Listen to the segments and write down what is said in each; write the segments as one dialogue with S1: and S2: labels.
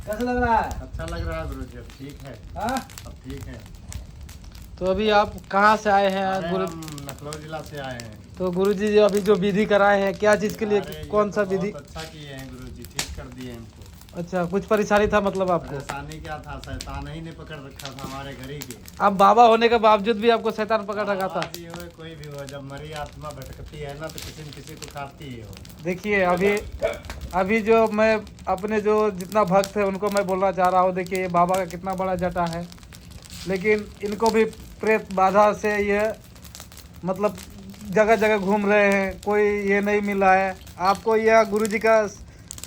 S1: कैसा लग रहा है?
S2: अच्छा लग रहा है गुरुजी, अब ठीक है।
S1: हाँ?
S2: अब ठीक है।
S3: तो अभी आप कहाँ से आए हैं
S2: अरे
S3: गुरु?
S2: हम लखनऊ जिला से आए हैं।
S3: तो गुरुजी जी अभी जो विधि कराए हैं क्या चीज़ के लिए,
S2: अरे ये
S3: कौन
S2: तो
S3: सा विधि?
S2: बहुत अच्छा किए हैं गुरुजी, ठीक कर दिए हमको।
S3: अच्छा, कुछ परेशानी था मतलब आपको?
S2: परेशानी क्या था, शैतान ही ने पकड़ रखा था हमारे घर ही के।
S3: आप बाबा होने के बावजूद भी आपको शैतान पकड़ रखा था?
S2: भी हो कोई भी हो, जब मरी आत्मा भटकती है ना तो किसी न किसी को खाती ही हो।
S3: देखिए अभी जो मैं अपने जो जितना भक्त है उनको मैं बोलना चाह रहा हूँ, देखिए ये बाबा का कितना बड़ा जटा है, लेकिन इनको भी प्रेत बाधा से ये मतलब जगह जगह घूम रहे हैं, कोई ये नहीं मिला है। आपको यह गुरुजी का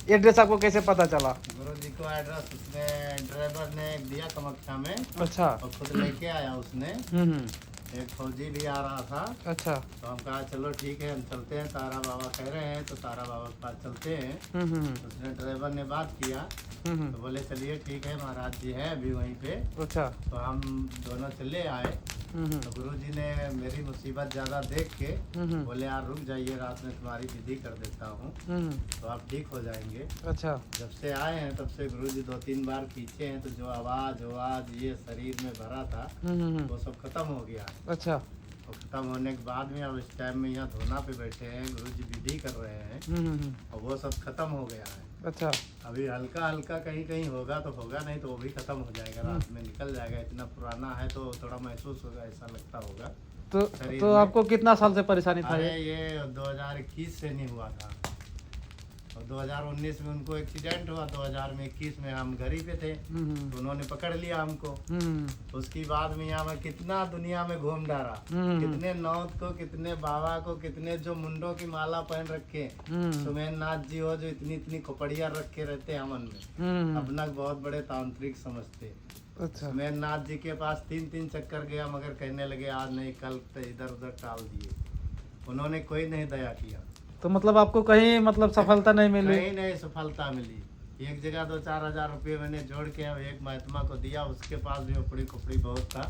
S3: एड्रेस आपको कैसे पता चला?
S2: गुरुजी को एड्रेस उसने ड्राइवर ने दिया कामाख्या में,
S3: अच्छा।
S2: और खुद लेके आया उसने।
S3: हम्म।
S2: एक फौजी भी आ रहा था।
S3: अच्छा।
S2: तो हम कहा चलो ठीक है हम चलते हैं, तारा बाबा कह रहे हैं तो तारा बाबा के पास चलते हैं। उसने ड्राइवर ने बात किया तो बोले चलिए ठीक है, महाराज जी है अभी वहीं पे।
S3: अच्छा।
S2: तो हम दोनों चले आए। तो गुरुजी ने मेरी मुसीबत ज़्यादा देख के बोले यार रुक जाइए, रात में तुम्हारी विधि कर देता हूँ तो आप ठीक हो जाएंगे।
S3: अच्छा।
S2: जब से आए हैं तब से गुरुजी 2-3 बार खींचे हैं, तो जो आवाज़ ये शरीर में भरा था वो सब खत्म हो गया है।
S3: अच्छा।
S2: और खत्म होने के बाद में अब इस टाइम में यहाँ धोना पे बैठे हैं, गुरुजी विधि कर रहे हैं और वो सब खत्म हो गया है।
S3: अच्छा।
S2: अभी हल्का हल्का कहीं कहीं होगा तो होगा, नहीं तो वो भी खत्म हो जाएगा, रात में निकल जाएगा। इतना पुराना है तो थोड़ा महसूस होगा, ऐसा लगता होगा।
S3: तो आपको कितना साल से परेशानी था?
S2: अरे ये 2021 से नहीं हुआ था, और 2019 में उनको एक्सीडेंट हुआ, 2021 में हम घर ही पे थे तो उन्होंने पकड़ लिया हमको। उसके बाद में यहाँ मैं कितना दुनिया में घूम डारा, कितने नौत को, कितने बाबा को, कितने जो मुंडों की माला पहन रखे, सुमेन नाथ जी हो जो इतनी इतनी खोपड़िया रखे रहते हैं अमन में, अपना बहुत बड़े तांत्रिक समझते।
S3: अच्छा।
S2: सुमेन नाथ जी के पास 3-3 चक्कर गया, मगर कहने लगे आज नहीं कल, तो इधर उधर टाल दिए, उन्होंने कोई नहीं दया किया।
S3: तो मतलब आपको कहीं मतलब सफलता नहीं मिली?
S2: कहीं नहीं सफलता मिली। एक जगह 2-4 हजार रुपये मैंने जोड़ के एक महात्मा को दिया, उसके पास भी उपड़ी खुपड़ी बहुत था,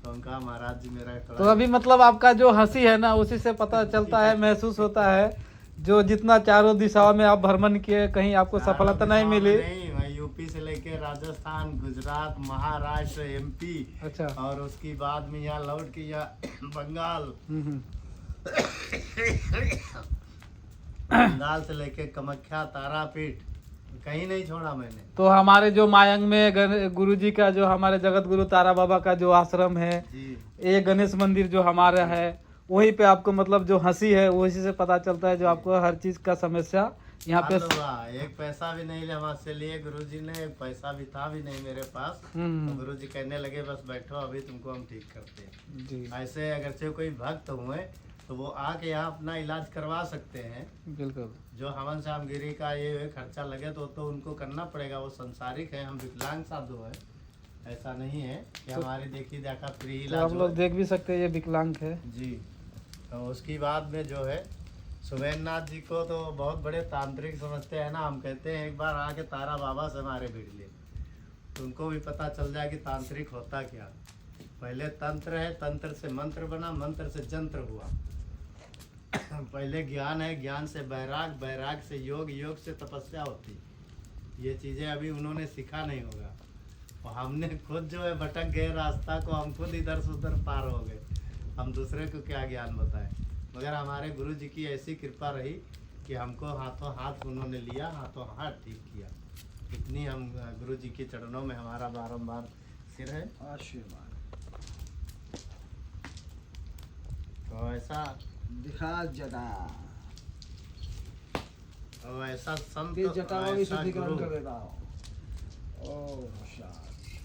S2: तो उनका महाराज जी मेरा
S3: तो अभी मतलब आपका जो हंसी है ना उसी से पता चलता है, महसूस होता है, जो जितना चारों दिशाओं में आप भ्रमण किए कहीं आपको सफलता नहीं मिली?
S2: नहीं, मैं यूपी से लेके राजस्थान, गुजरात, महाराष्ट्र, MP।
S3: अच्छा।
S2: और उसके बाद में यहाँ लौट के यहाँ बंगाल, बंगाल से लेके कामाख्या, तारापीठ, कहीं नहीं छोड़ा मैंने।
S3: तो हमारे जो मायंग में गुरुजी का जो हमारे जगत गुरु तारा बाबा का जो आश्रम है, ये गणेश मंदिर जो हमारा है, वहीं पे आपको मतलब जो हंसी है वही से पता चलता है, जो आपको हर चीज का समस्या यहाँ पे।
S2: एक पैसा भी नहीं हमसे लिए गुरुजी ने, एक पैसा भी था भी नहीं मेरे पास। तो गुरुजी कहने लगे बस बैठो अभी तुमको हम ठीक करते हैं जी। ऐसे अगर से कोई भक्त हुए तो वो आके यहाँ अपना इलाज करवा सकते हैं। बिल्कुल। जो हवन श्याम गिरी का ये खर्चा लगे तो उनको करना पड़ेगा, वो संसारिक है, हम विकलांग साधु है, ऐसा नहीं है कि हमारी देखी देखा फ्री इलाज।
S3: आप लोग देख भी सकते हैं ये विकलांग है
S2: जी। तो उसकी बाद में जो है सुमेन नाथ जी को तो बहुत बड़े तांत्रिक समझते हैं ना, हम कहते हैं एक बार आके तारा बाबा से हमारे भिड़ ले, तो उनको भी पता चल जाए कि तांत्रिक होता क्या। पहले तंत्र है, तंत्र से मंत्र बना, मंत्र से जंत्र हुआ। पहले ज्ञान है, ज्ञान से बैराग, बैराग से योग, योग से तपस्या होती। ये चीज़ें अभी उन्होंने सीखा नहीं होगा, और हमने खुद जो है भटक गए रास्ता को, हम खुद इधर से उधर पार हो गए, हम दूसरे को क्या ज्ञान बताएं। मगर हमारे गुरु जी की ऐसी कृपा रही कि हमको हाथों हाथ उन्होंने लिया, हाथों हाथ ठीक किया। इतनी हम गुरु जी के चरणों में हमारा बारंबार सिर है,
S1: आशीर्वाद।
S2: तो ऐसा
S1: दिखा जटा,
S2: और ऐसा संत,
S1: जटाओं की
S2: ऐसा
S1: शुद्धिकरण
S2: गुरु।
S1: कर देता हूँ। ओम शांति,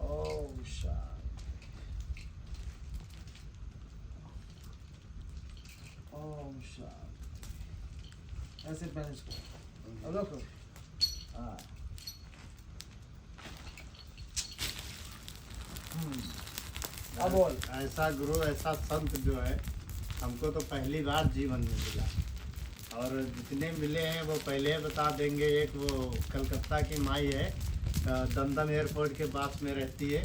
S1: ओम शांति, ओम शांति। ऐसे पहले इसको अब रखो। हाँ। अब बोल।
S2: ऐसा गुरु, ऐसा संत जो है हमको तो पहली बार जीवन में मिला, और जितने मिले हैं वो पहले बता देंगे। एक वो कलकत्ता की माई है, दमदम एयरपोर्ट के पास में रहती है,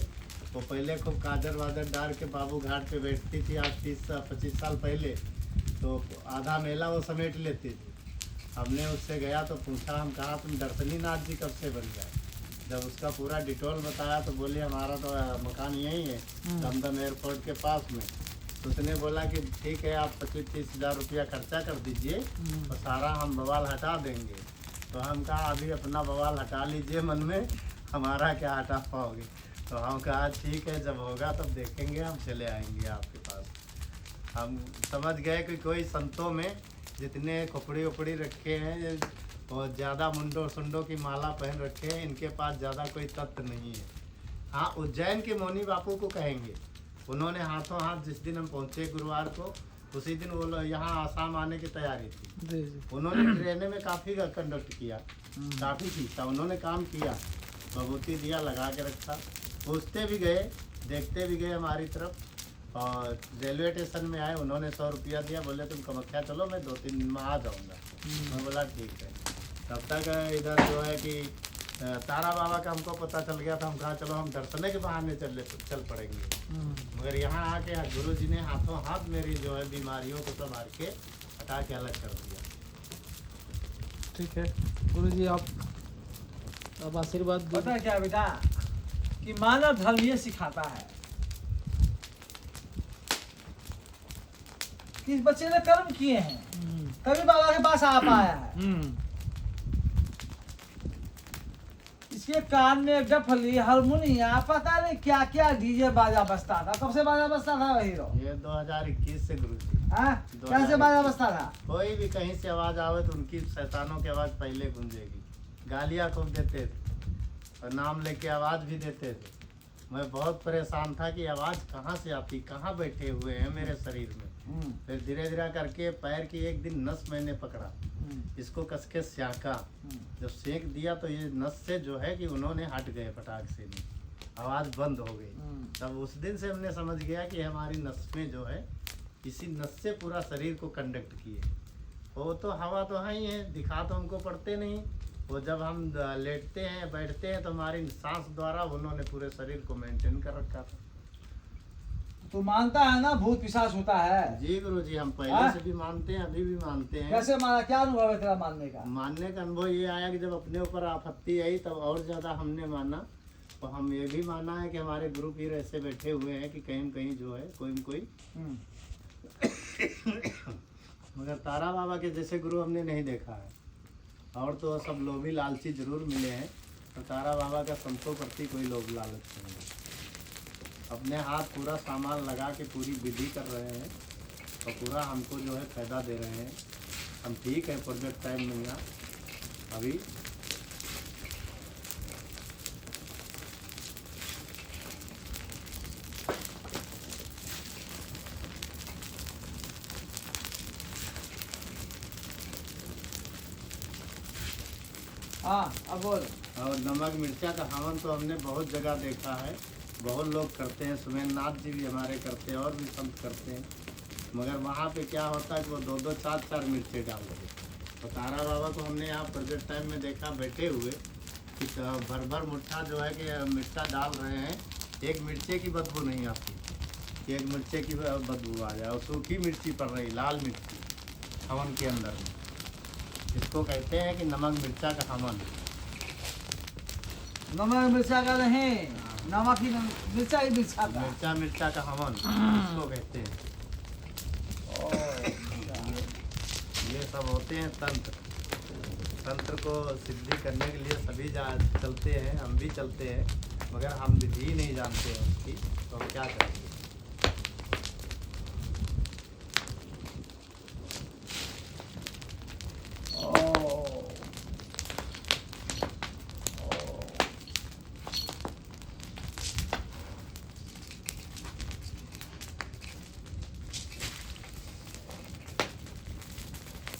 S2: वो पहले खूब काजर वाजर डाल के बाबू घाट पे बैठती थी, आज 30-25 साल पहले। तो आधा मेला वो समेट लेती थी, हमने उससे गया तो पूछा, हम कहा तुम दर्शनी नाथ जी कब से बन गए? जब उसका पूरा डिटेल बताया तो बोले हमारा तो मकान यही है दमदम एयरपोर्ट के पास में। तो उसने बोला कि ठीक है आप 25-30 हज़ार रुपया खर्चा कर दीजिए और सारा हम बवाल हटा देंगे। तो हम कहा अभी अपना बवाल हटा लीजिए मन में, हमारा क्या हटा पाओगे। तो हम कहा ठीक है जब होगा तब देखेंगे, हम चले आएंगे आपके पास। हम समझ गए कि कोई संतों में जितने कपड़े उपड़ी रखे हैं और ज़्यादा मुंडो सुंडो की माला पहन रखे हैं, इनके पास ज़्यादा कोई तत्व नहीं है। हाँ, उज्जैन के मौनी बापू को कहेंगे, उन्होंने हाथों हाथ जिस दिन हम पहुँचे गुरुवार को, उसी दिन वो लोग यहाँ आसाम आने की तैयारी थी।
S3: जी जी।
S2: उन्होंने ट्रेने में काफ़ी कंडक्ट किया, काफ़ी खींचा, उन्होंने काम किया, भभूति दिया लगा के रखा, पूछते भी गए, देखते भी गए हमारी तरफ। और रेलवे स्टेशन में आए, उन्होंने 100 रुपया दिया, बोले तुम कामाख्या चलो, मैं 2-3 दिन में आ जाऊँगा। मैं बोला ठीक है। तब तक इधर जो है कि तारा बाबा का हमको पता चल गया था। हम कहा चलो हम दर्शने के बहाने चल पड़ेंगे। मगर यहाँ आके गुरु जी ने हाथों हाथ मेरी जो है बीमारियों को सब हार के हटा के अलग कर दिया।
S3: ठीक है गुरु जी, आप अब आशीर्वाद दो।
S1: पता है क्या बेटा, कि मानव धर्म ये सिखाता है कि इस बच्चे ने कर्म किए हैं तभी बाबा के पास आ पाया है। इसके कान में डफली हारमोनिया पता नहीं क्या क्या डीजे बाजा बजता था। कब से बाजा बजता था वही रो?
S2: ये 2021 से गुरु जी।
S1: कैसे बाजा बजता था?
S2: कोई भी कहीं से आवाज आवे तो उनकी शैतानों की आवाज पहले गूंजेगी। गालियां खूब देते थे और नाम लेके आवाज भी देते थे। मैं बहुत परेशान था कि आवाज कहाँ से आती, कहाँ बैठे हुए हैं मेरे शरीर में। फिर धीरे धीरे करके पैर की एक दिन नस मैंने पकड़ा, इसको कसके स्याका, जब सेक दिया तो ये नस से जो है कि उन्होंने हट गए फटाक से, नहीं आवाज़ बंद हो गई। तब उस दिन से हमने समझ गया कि हमारी नस में जो है इसी नस से पूरा शरीर को कंडक्ट किए। वो तो हवा तो है ही है, दिखा तो हमको पड़ते नहीं। वो जब हम लेटते हैं बैठते हैं तो हमारी सांस द्वारा उन्होंने पूरे शरीर को मेंटेन कर रखा था।
S1: तो मानता है ना भूत पिशाच होता है?
S2: जी गुरु जी, हम पहले से भी मानते हैं, अभी भी मानते हैं।
S1: कैसे माना, क्या अनुभव है तेरा मानने का?
S2: मानने का अनुभव ये आया कि जब अपने ऊपर आपत्ति आई तब और ज़्यादा हमने माना। तो हम ये भी माना है कि हमारे गुरु पीर ऐसे बैठे हुए हैं कि कहीं कहीं जो है कोई न कोई मगर तारा बाबा के जैसे गुरु हमने नहीं देखा है। और तो सब लोभी लालची जरूर मिले हैं, तो तारा बाबा का संतों प्रति कोई लोभ लालच नहीं है। अपने हाथ पूरा सामान लगा के पूरी विधि कर रहे हैं और पूरा हमको जो है फायदा दे रहे हैं। हम ठीक है, प्रोजेक्ट टाइम मिल गया अभी।
S1: हाँ अब बोल।
S2: और नमक मिर्चा का हवन तो हमने बहुत जगह देखा है, बहुत लोग करते हैं। सुमेन नाथ जी भी हमारे करते हैं और भी संत करते हैं। मगर वहाँ पे क्या होता है कि वो 2-2, 4-4 मिर्चे डाल देते। तो तारा बाबा को हमने यहाँ प्रोजेक्ट टाइम में देखा बैठे हुए कि भर भर मुट्ठा जो है कि मिर्चा डाल रहे हैं, एक मिर्चे की बदबू नहीं आती, एक मिर्चे की बदबू आ जाए। और सूखी मिर्ची पड़ रही, लाल मिर्ची हवन के अंदर में। इसको कहते हैं कि नमक मिर्चा का हवन।
S1: नमक मिर्चा का नहीं, नमक ही मिर्चा ही मिर्चा का,
S2: मिर्चा का हवन इसको कहते हैं। ये सब होते हैं तंत्र। तंत्र को सिद्धि करने के लिए सभी चलते हैं, हम भी चलते हैं, मगर हम विधि नहीं जानते हैं उसकी, तो हम क्या करेंगे।